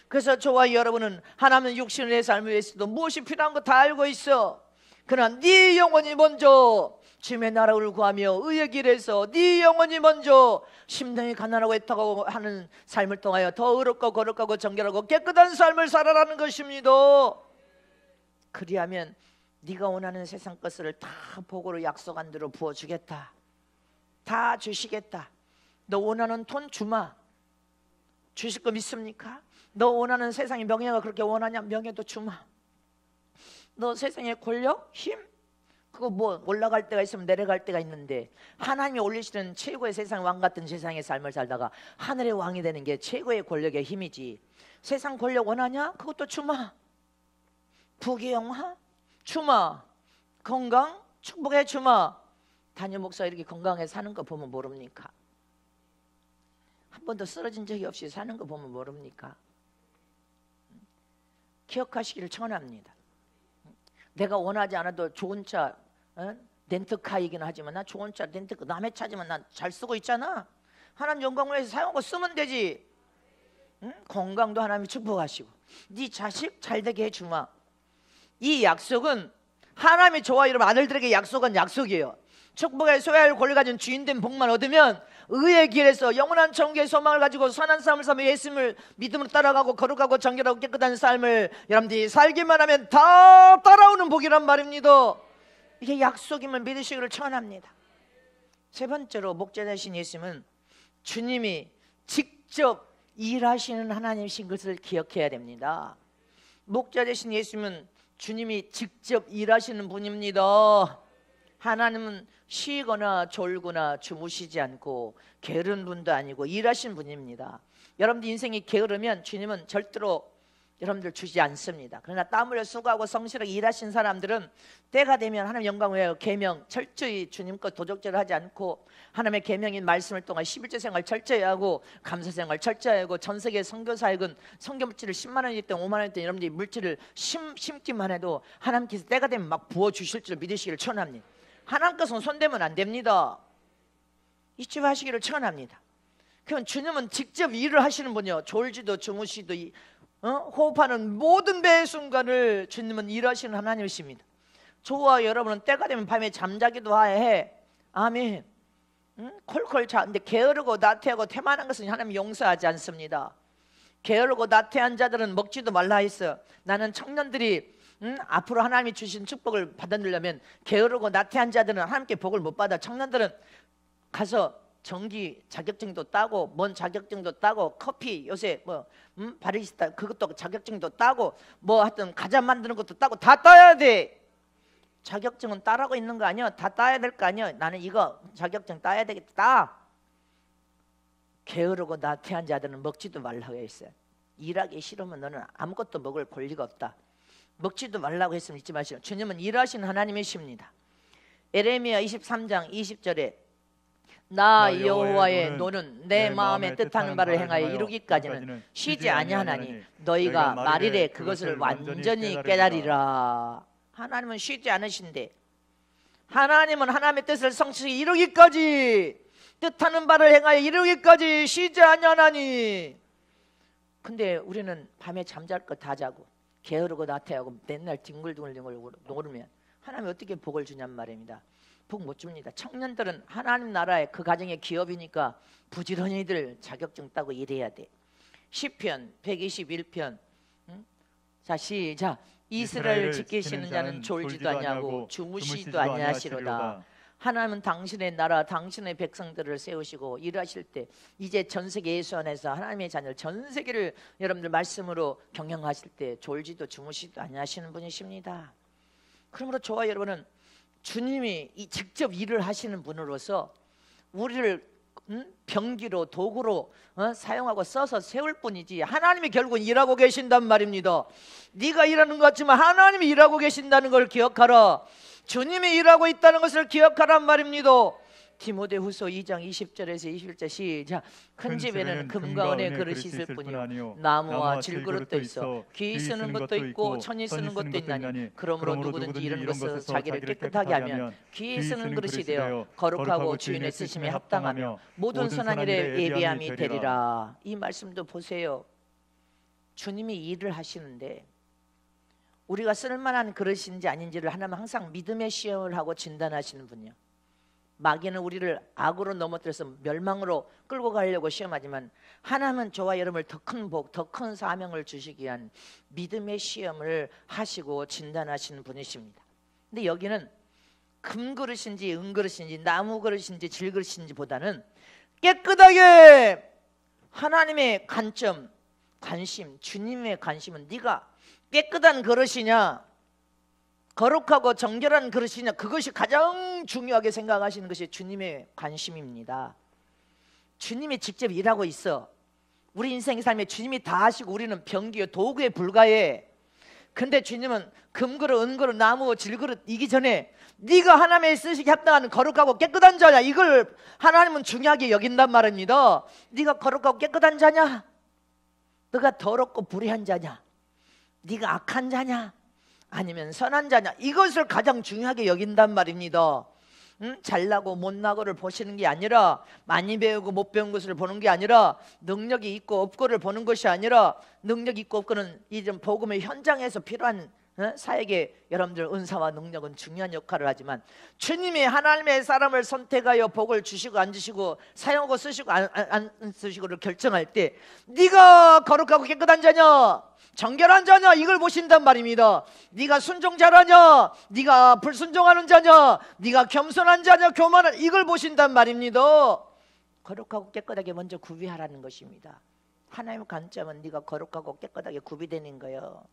Speaker 1: 그래서 저와 여러분은 하나님은 육신의 삶을 위해서도 무엇이 필요한 거 다 알고 있어. 그러나 네 영혼이 먼저 주님의 나라를 구하며 의의 길에서 네 영혼이 먼저 심령이 가난하고 애타고 하는 삶을 통하여 더 의롭고 거룩하고 정결하고 깨끗한 삶을 살아라는 것입니다. 그리하면 네가 원하는 세상 것을 다 복으로 약속한 대로 부어주겠다. 다 주시겠다. 너 원하는 돈 주마. 주실 거 믿습니까? 너 원하는 세상의 명예가 그렇게 원하냐? 명예도 주마. 너 세상의 권력, 힘 그거 뭐 올라갈 때가 있으면 내려갈 때가 있는데 하나님이 올리시는 최고의 세상 왕 같은 세상의 삶을 살다가 하늘의 왕이 되는 게 최고의 권력의 힘이지. 세상 권력 원하냐? 그것도 주마. 부귀 영화 주마. 건강 축복해 주마. 담임 목사 이렇게 건강하게 사는 거 보면 모릅니까? 한 번도 쓰러진 적이 없이 사는 거 보면 모릅니까? 기억하시기를 축원합니다. 내가 원하지 않아도 좋은 차 렌트카이긴 하지만 나 좋은 차 렌트카 남의 차지만 난 잘 쓰고 있잖아. 하나님 영광을 위해서 사용하고 쓰면 되지. 건강도 하나님이 축복하시고 네 자식 잘 되게 해주마. 이 약속은 하나님이 저와 여러분 아들들에게 약속한 약속이에요. 축복의 소유할 권리 가진 주인된 복만 얻으면 의의 길에서 영원한 천국의 소망을 가지고 선한 삶을 살며 예수님을 믿음으로 따라가고 거룩하고 정결하고 깨끗한 삶을 여러분들이 살기만 하면 다 따라오는 복이란 말입니다. 이게 약속임을 믿으시기를 축원합니다. 세 번째로 목자 되신 예수님은 주님이 직접 일하시는 하나님이신 것을 기억해야 됩니다. 목자 되신 예수님은 주님이 직접 일하시는 분입니다. 하나님은 쉬거나 졸거나 주무시지 않고 게으른 분도 아니고 일하시는 분입니다. 여러분들 인생이 게으르면 주님은 절대로 여러분들 주지 않습니다. 그러나 땀 흘려 수고하고 성실하게 일하신 사람들은 때가 되면 하나님 영광을 위하여 계명 철저히 주님과 도적질을 하지 않고 하나님의 계명인 말씀을 통한 11조 생활 철저히 하고 감사 생활 철저히 하고 전 세계 선교사역은 선교 물질을 10만 원이든 5만 원이든 여러분들이 물질을 심기만 해도 하나님께서 때가 되면 막 부어주실 줄 믿으시기를 축원합니다. 하나님께서는 손대면 안 됩니다. 잊지 마시기를 축원합니다. 그럼 주님은 직접 일을 하시는 분이요, 졸지도 주무시도 호흡하는 모든 매 순간을 주님은 일하시는 하나님이십니다. 저와 여러분은 때가 되면 밤에 잠자기도 해. 아멘. 콜콜 자는데 게으르고 나태하고 태만한 것은 하나님 용서하지 않습니다. 게으르고 나태한 자들은 먹지도 말라 했어. 나는 청년들이 앞으로 하나님이 주신 축복을 받아들려면 게으르고 나태한 자들은 하나님께 복을 못 받아. 청년들은 가서 전기 자격증도 따고 뭔 자격증도 따고 커피 요새 뭐 바리스타 그것도 자격증도 따고 뭐 하여튼 과자 만드는 것도 따고 다 따야 돼. 자격증은 따라고 있는 거 아니야? 다 따야 될 거 아니야? 나는 이거 자격증 따야 되겠다. 따. 게으르고 나태한 자들은 먹지도 말라고 했어요. 일하기 싫으면 너는 아무것도 먹을 권리가 없다. 먹지도 말라고 했으면 잊지 마시고 주님은 일하시는 하나님이십니다. 에레미야 23장 20절에 나 여호와의 노는 내 마음에 뜻하는 바를 행하여 이루기까지는 쉬지 아니하나니 너희가 말이래 그것을 완전히 깨달으리라. 하나님은 쉬지 않으신데 하나님은 하나님의 뜻을 성취히 이루기까지 뜻하는 바를 행하여 이루기까지 쉬지 아니하나니. 근데 우리는 밤에 잠잘 거 다 자고 게으르고 나태하고 맨날 뒹굴뒹굴 노르면 하나님이 어떻게 복을 주냔 말입니다. 복 못 줍니다. 청년들은 하나님 나라의 그 가정의 기업이니까 부지런히들 자격증 따고 일해야 돼. 시편 121편 자 시작. 이스라엘을 지키시는 자는 졸지도 아니하고 주무시지도 아니하시로다. 하나님은 당신의 나라 당신의 백성들을 세우시고 일하실 때 이제 전 세계 예수 안에서 하나님의 자녀를 전 세계를 여러분들 말씀으로 경영하실 때 졸지도 주무시지도 아니하시는 분이십니다. 그러므로 저와 여러분은 주님이 이 직접 일을 하시는 분으로서 우리를 병기로 도구로 사용하고 써서 세울 뿐이지 하나님이 결국은 일하고 계신단 말입니다. 네가 일하는 것 같지만 하나님이 일하고 계신다는 걸 기억하라. 주님이 일하고 있다는 것을 기억하란 말입니다. 디모데후서 2장 20절에서 21절 시작. 큰 집에는 금과 은의 그릇이 있을 뿐이요 나무와 질그릇도 있어 귀 쓰는 것도 있고 천이 쓰는 것도 있나니 그러므로 누구든지 이런 것을 자기를 깨끗하게 하면 귀 쓰는 그릇이 되어 거룩하고 주인의 쓰심에 합당하며 모든 선한 일에 예비함이 되리라. 이 말씀도 보세요. 주님이 일을 하시는데 우리가 쓸만한 그릇인지 아닌지를 하나님은 항상 믿음의 시험을 하고 진단하시는 분이요. 마귀는 우리를 악으로 넘어뜨려서 멸망으로 끌고 가려고 시험하지만 하나님은 저와 여러분을 더 큰 복, 더 큰 사명을 주시기 위한 믿음의 시험을 하시고 진단하시는 분이십니다. 근데 여기는 금그릇인지 은그릇인지 나무그릇인지 질그릇인지 보다는 깨끗하게 하나님의 관점, 관심, 주님의 관심은 네가 깨끗한 그릇이냐 거룩하고 정결한 그릇이냐, 그것이 가장 중요하게 생각하시는 것이 주님의 관심입니다. 주님이 직접 일하고 있어. 우리 인생의 삶에 주님이 다 하시고 우리는 병기요 도구에 불과해. 근데 주님은 금그릇, 은그릇, 나무, 질그릇 이기 전에 네가 하나님의 쓰시기 합당한 거룩하고 깨끗한 자냐, 이걸 하나님은 중요하게 여긴단 말입니다. 네가 거룩하고 깨끗한 자냐, 너가 더럽고 불의한 자냐, 네가 악한 자냐 아니면 선한 자냐, 이것을 가장 중요하게 여긴단 말입니다. 잘나고 못나고를 보시는 게 아니라, 많이 배우고 못 배운 것을 보는 게 아니라, 능력이 있고 없고를 보는 것이 아니라, 능력이 있고 없고는 이전 복음의 현장에서 필요한 사역에 여러분들 은사와 능력은 중요한 역할을 하지만 주님이 하나님의 사람을 선택하여 복을 주시고 안 주시고 사용하고 쓰시고 안 쓰시고를 결정할 때 네가 거룩하고 깨끗한 자냐 정결한 자냐 이걸 보신단 말입니다. 네가 순종 잘하냐 네가 불순종하는 자냐 네가 겸손한 자냐 교만한 이걸 보신단 말입니다. 거룩하고 깨끗하게 먼저 구비하라는 것입니다. 하나님의 관점은 네가 거룩하고 깨끗하게 구비되는 거예요.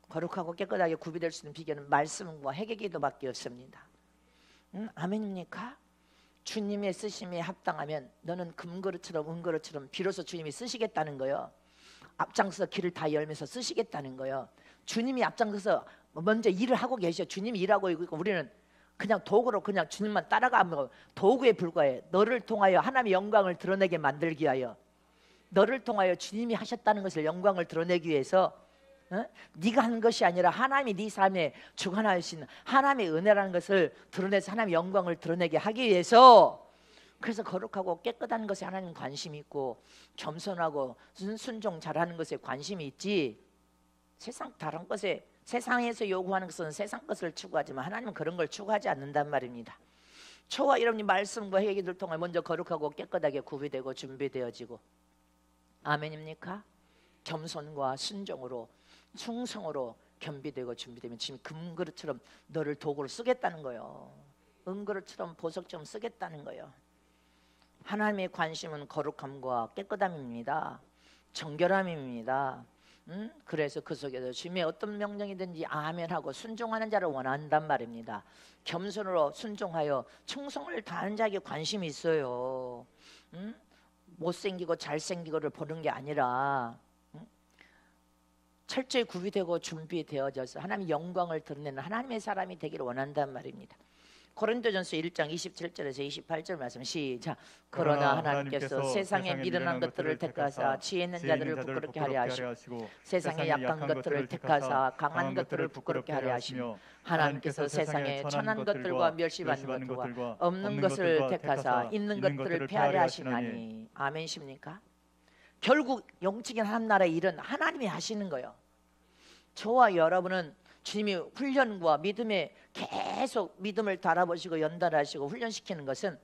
Speaker 1: 거룩하고 깨끗하게 구비될 수 있는 비결은 말씀과 회개기도밖에 없습니다. 아멘입니까? 주님의 쓰심에 합당하면 너는 금그릇처럼 은그릇처럼 비로소 주님이 쓰시겠다는 거예요. 앞장서서 길을 다 열면서 쓰시겠다는 거예요. 주님이 앞장서서 먼저 일을 하고 계셔. 주님이 일하고 있고 우리는 그냥 도구로 그냥 주님만 따라가면 도구에 불과해. 너를 통하여 하나님의 영광을 드러내게 만들기 위하여 너를 통하여 주님이 하셨다는 것을 영광을 드러내기 위해서 네가 한 것이 아니라 하나님이 네 삶에 주관하신 하나님의 은혜라는 것을 드러내서 하나님의 영광을 드러내게 하기 위해서 그래서 거룩하고 깨끗한 것에 하나님 관심이 있고 겸손하고 순종 잘하는 것에 관심이 있지 세상 다른 것에 세상에서 요구하는 것은 세상 것을 추구하지만 하나님은 그런 걸 추구하지 않는단 말입니다. 저와 여러분이 말씀과 회개를 통해 먼저 거룩하고 깨끗하게 구비되고 준비되어지고 아멘입니까? 겸손과 순종으로 충성으로 겸비되고 준비되면 지금 금그릇처럼 너를 도구로 쓰겠다는 거예요. 은그릇처럼 보석처럼 쓰겠다는 거예요. 하나님의 관심은 거룩함과 깨끗함입니다. 정결함입니다. 그래서 그 속에서 주님의 어떤 명령이든지 아멘하고 순종하는 자를 원한단 말입니다. 겸손으로 순종하여 충성을 다하는 자에게 관심이 있어요. 못생기고 잘생기고를 보는 게 아니라 철저히 구비되고 준비되어져서 하나님의 영광을 드러내는 하나님의 사람이 되기를 원한단 말입니다. 고린도전서 1장 27절에서 28절 말씀 시작. 그러나 하나님께서 세상에 미련한 것들을 택하사 지혜 있는 자들을 부끄럽게 하려 하시고 세상에 약한 것들을 택하사 강한 것들을 부끄럽게 하려 하시며 하나님께서 세상에 천한 것들과 멸시받는 것들과 없는 것을 택하사 있는 것들을 폐하려 하시나니. 아멘십니까? 결국 영적인 하나님 나라의 일은 하나님이 하시는 거예요. 저와 여러분은 주님이 훈련과 믿음에 계속 믿음을 달아보시고 연달아시고 훈련시키는 것은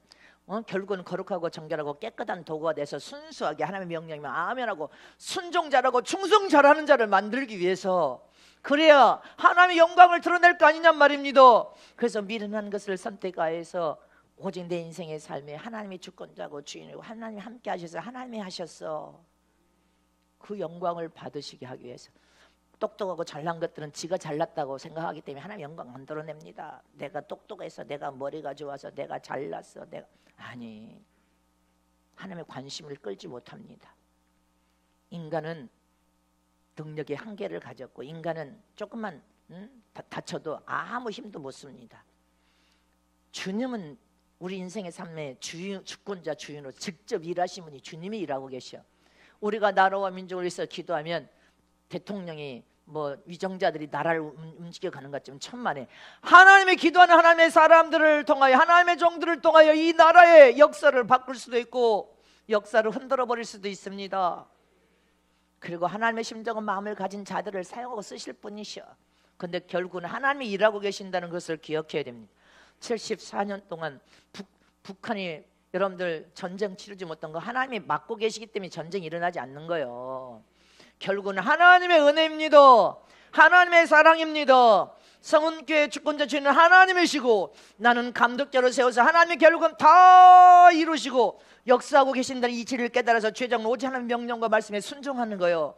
Speaker 1: 결국은 거룩하고 정결하고 깨끗한 도구가 돼서 순수하게 하나님의 명령이면 아멘하고 순종 잘하고 충성 잘하는 자를 만들기 위해서 그래야 하나님의 영광을 드러낼 거 아니냔 말입니다. 그래서 미련한 것을 선택하여서 오직 내 인생의 삶에 하나님이 주권자고 주인이고 하나님이 함께 하셔서 하나님이 하셨어. 그 영광을 받으시게 하기 위해서 똑똑하고 잘난 것들은 지가 잘났다고 생각하기 때문에 하나님 영광 안 드러냅니다. 내가 똑똑해서 내가 머리가 좋아서 내가 잘났어 내가 아니 하나님의 관심을 끌지 못합니다. 인간은 능력의 한계를 가졌고 인간은 조금만 다쳐도 아무 힘도 못 씁니다. 주님은 우리 인생의 삶의 주권자 주인으로 직접 일하신 분이 주님이 일하고 계셔. 우리가 나라와 민족을 위해서 기도하면 대통령이 뭐 위정자들이 나라를 움직여가는 것 같지만 천만에 하나님의 기도하는 하나님의 사람들을 통하여 하나님의 종들을 통하여 이 나라의 역사를 바꿀 수도 있고 역사를 흔들어 버릴 수도 있습니다. 그리고 하나님의 심정한 마음을 가진 자들을 사용하고 쓰실 분이셔. 근데 결국은 하나님이 일하고 계신다는 것을 기억해야 됩니다. 74년 동안 북한이 여러분들 전쟁 치르지 못한 거 하나님이 막고 계시기 때문에 전쟁이 일어나지 않는 거예요. 결국은 하나님의 은혜입니다. 하나님의 사랑입니다. 성은교회 주권자 주인은 하나님이시고 나는 감독자로 세워서 하나님이 결국은 다 이루시고 역사하고 계신다는 이치를 깨달아서 죄장 오직 하나님의 명령과 말씀에 순종하는 거예요.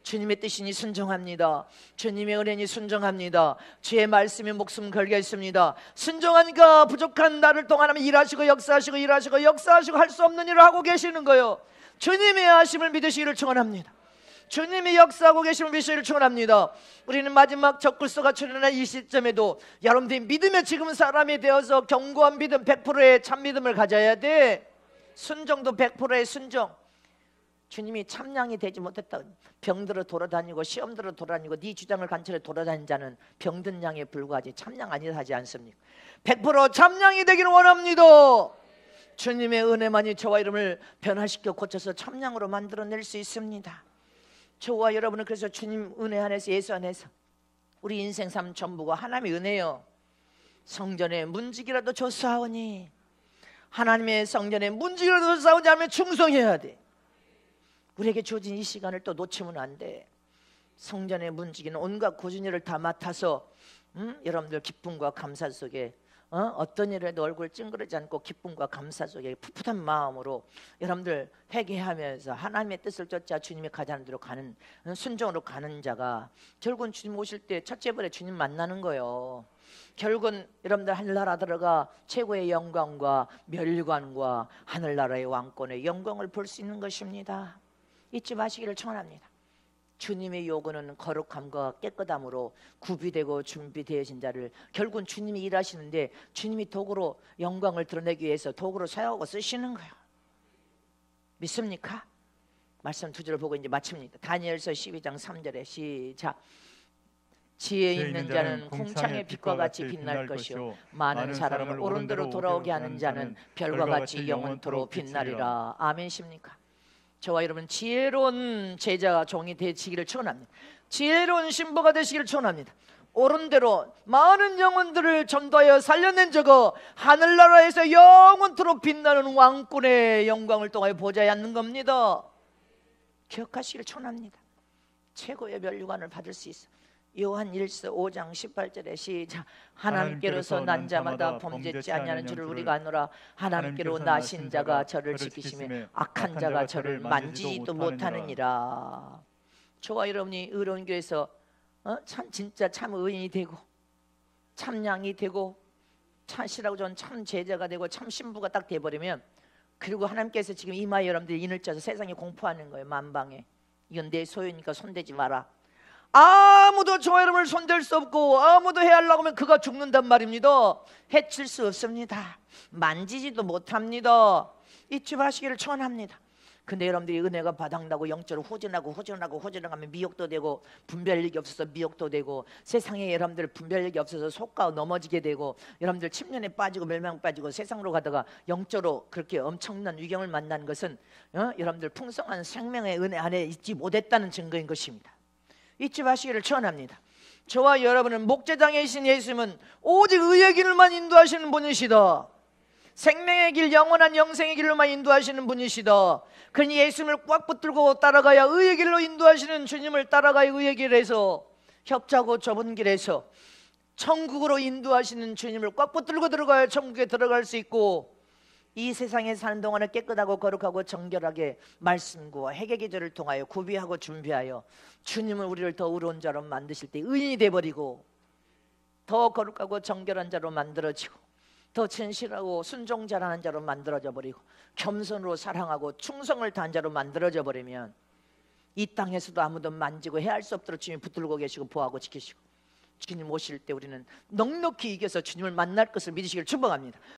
Speaker 1: 주님의 뜻이니 순종합니다. 주님의 은혜니 순종합니다. 주의 말씀에 목숨 걸겠습니다. 순종하니까 부족한 나를 통하면 일하시고 역사하시고 일하시고 역사하시고 할 수 없는 일을 하고 계시는 거예요. 주님의 하심을 믿으시기를 축원합니다. 주님이 역사하고 계심을 믿으시기를 축원합니다. 우리는 마지막 적그리스도가 출현한 이 시점에도 여러분들이 믿음의 지금 사람이 되어서 견고한 믿음 100%의 참 믿음을 가져야 돼. 순종도 100%의 순종. 주님이 참량이 되지 못했다. 병들어 돌아다니고 시험들어 돌아다니고 네 주장을 간철해 돌아다니는 자는 병든 양에 불과하지 참량 아니다 하지 않습니까? 100% 참량이 되기를 원합니다. 주님의 은혜만이 저와 여러분을 변화시켜 고쳐서 참량으로 만들어낼 수 있습니다. 저와 여러분은 그래서 주님 은혜 안에서 예수 안에서 우리 인생 삶 전부가 하나님의 은혜요. 성전에 문지기라도 줬사오니, 하나님의 성전에 문지기라도 줬사오니 하면 충성해야 돼. 우리에게 주어진 이 시간을 또 놓치면 안 돼. 성전의 문지기는 온갖 고진 일을 다 맡아서 여러분들 기쁨과 감사 속에 어떤 일에도 얼굴 찡그리지 않고 기쁨과 감사 속에 풋풋한 마음으로 여러분들 회개하면서 하나님의 뜻을 쫓아 주님이 가자는 대로 가는, 순종으로 가는 자가 결국은 주님 오실 때 첫째 번에 주님 만나는 거예요. 결국은 여러분들 하늘나라 들어가 최고의 영광과 멸관과 하늘나라의 왕권의 영광을 볼 수 있는 것입니다. 잊지 마시기를 청원합니다. 주님의 요구는 거룩함과 깨끗함으로 구비되고 준비되어진 자를, 결국은 주님이 일하시는데 주님이 도구로 영광을 드러내기 위해서 도구로 사용하고 쓰시는 거예요. 믿습니까? 말씀 두 절을 보고 이제 마칩니다. 다니엘서 12장 3절에 시작. 지혜 있는 자는 궁창의 빛과 같이 빛날 것이요 많은 사람을 옳은 대로 돌아오게 하는 자는 별과 같이 영원토록 빛나리라. 아멘십니까? 저와 여러분 지혜로운 제자가 종이 되시기를 축원합니다. 지혜로운 신부가 되시기를 축원합니다. 옳은 대로 많은 영혼들을 전도하여 살려낸 저거 하늘나라에서 영원토록 빛나는 왕권의 영광을 통하여 보좌에 앉는 겁니다. 기억하시기를 축원합니다. 최고의 면류관을 받을 수 있어. 요한 1서 5장 18절에 시작. 하나님께로서 난 자마다 범죄치 아니하는 줄을 우리가 아노라. 하나님께로 나신 자가 저를 지키시며 악한 자가 저를 만지지도 못하느니라. 저와 여러분이 의로운 교회에서 참 진짜 참 의인이 되고 참 양이 되고 참시라고 좋은 참 제자가 되고 참 신부가 딱 돼버리면, 그리고 하나님께서 지금 이마에 여러분들이 인을 짜서 세상에 공포하는 거예요. 만방에. 이건 내 소유니까 손대지 마라. 아무도 저와 여러분을 손댈 수 없고 아무도 해하려고 하면 그가 죽는단 말입니다. 해칠 수 없습니다. 만지지도 못합니다. 잊지 마시기를 축원합니다. 근데 여러분들이 은혜가 바닥나고 영적으로 후진하면 미혹도 되고 분별력이 없어서 미혹도 되고, 세상에 여러분들 분별력이 없어서 속가 넘어지게 되고, 여러분들 침륜에 빠지고 멸망 빠지고 세상으로 가다가 영적으로 그렇게 엄청난 위경을 만난 것은 여러분들 풍성한 생명의 은혜 안에 있지 못했다는 증거인 것입니다. 잊지 마시기를 축원합니다. 저와 여러분은 목재장이신 예수님은 오직 의의 길만 인도하시는 분이시다. 생명의 길, 영원한 영생의 길로만 인도하시는 분이시다. 그러니 예수님을 꽉 붙들고 따라가야 의의 길로 인도하시는 주님을 따라가야 의의 길에서, 협착고 좁은 길에서 천국으로 인도하시는 주님을 꽉 붙들고 들어가야 천국에 들어갈 수 있고, 이 세상에 사는 동안에 깨끗하고 거룩하고 정결하게 말씀과 회개 기도를 통하여 구비하고 준비하여 주님은 우리를 더 의로운 자로 만드실 때 의인이 되어버리고, 더 거룩하고 정결한 자로 만들어지고, 더 진실하고 순종 잘하는 자로 만들어져 버리고, 겸손으로 사랑하고 충성을 다한 자로 만들어져 버리면 이 땅에서도 아무도 만지고 해할 수 없도록 주님이 붙들고 계시고 보호하고 지키시고, 주님 오실 때 우리는 넉넉히 이겨서 주님을 만날 것을 믿으시길 축복합니다.